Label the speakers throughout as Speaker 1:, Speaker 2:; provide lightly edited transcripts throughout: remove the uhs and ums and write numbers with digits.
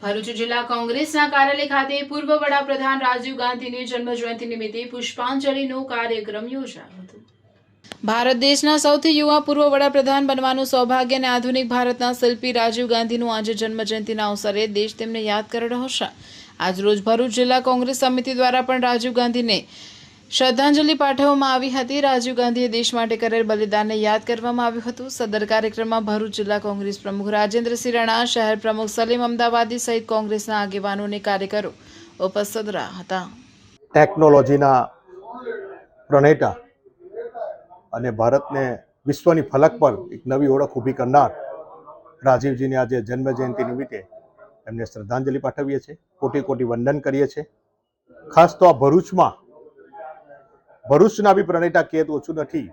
Speaker 1: ભરૂચ જિલ્લા કોંગ્રેસના કાર્યાલય ખાતે પૂર્વ વડાપ્રધાન રાજીવ ગાંધીની જન્મજયંતિ નિમિત્તે પુષ્પાંજલિનો કાર્યક્રમ યોજાયો હતો। ભારત દેશના સૌથી યુવા પૂર્વ વડાપ્રધાન બનવાનું સૌભાગ્ય અને આધુનિક ભારતના શિલ્પી રાજીવ ગાંધીનું આજે જન્મજયંતિના અવસરે દેશ તેમને યાદ કરી રહ્યો છે। આજરોજ ભરૂચ જિલ્લા કોંગ્રેસ સમિતિ દ્વારા પણ રાજીવ ગાંધીને શ્રદ્ધાંજલિ પાઠવવામાં આવી હતી। રાજીવ ગાંધીએ દેશ માટે કરેલ બલિદાનને યાદ કરવામાં આવ્યું હતું। સદર કાર્યક્રમમાં ભરૂચ જિલ્લા કોંગ્રેસ પ્રમુખ રાજેન્દ્રસિંહ રાણા, શહેર પ્રમુખ સલીમ અમદાવાદી સહિત કોંગ્રેસના આગેવાનો અને કાર્યકરો ઉપસ્થિત રહ્યા હતા।
Speaker 2: ટેકનોલોજીના પ્રણેતા અને ભારતને વિશ્વની ફલક પર એક નવી ઓળખ ઊભી કરનાર રાજીવજીની આજે જન્મજયંતિ નિમિત્તે એમને શ્રદ્ધાંજલિ પાઠવીએ છીએ, કોટી કોટી વંદન કરીએ છીએ। ખાસ તો આ ભરૂચના બી પ્રણેતા કહે તો ઓછું નથી।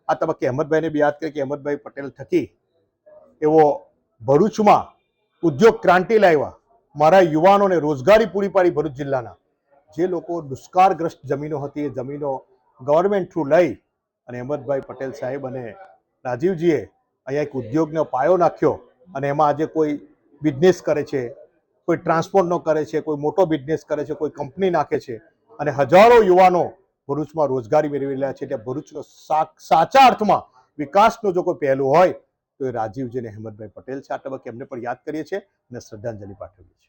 Speaker 2: આ તબક્કે અહેમદભાઈને બી યાદ કરીએ કે અહેમદભાઈ પટેલ થકી એવો ભરૂચમાં ઉદ્યોગ ક્રાંતિ લાવ્યા, મારા યુવાનોને રોજગારી પૂરી પાડી। ભરૂચ જિલ્લાના જે લોકો દુષ્કાળગ્રસ્ત જમીનો હતી એ જમીનો ગવર્મેન્ટ થ્રુ લઈ અને અહેમદભાઈ પટેલ સાહેબ અને રાજીવજીએ અહીંયા એક ઉદ્યોગનો પાયો નાખ્યો અને એમાં આજે કોઈ બિઝનેસ કરે છે, કોઈ ટ્રાન્સપોર્ટનો કરે છે, કોઈ મોટો બિઝનેસ કરે છે, કોઈ કંપની નાખે છે અને હજારો યુવાનો ભરૂચમાં રોજગારી મેળવી રહ્યા છે। ત્યાં ભરૂચનો સાચા અર્થમાં વિકાસનો જો કોઈ પહેલું હોય તો એ રાજીવજી અને અહેમદભાઈ પટેલ છે। આ તબક્કે એમને પણ યાદ કરીએ છીએ અને શ્રદ્ધાંજલિ પાઠવીએ છીએ।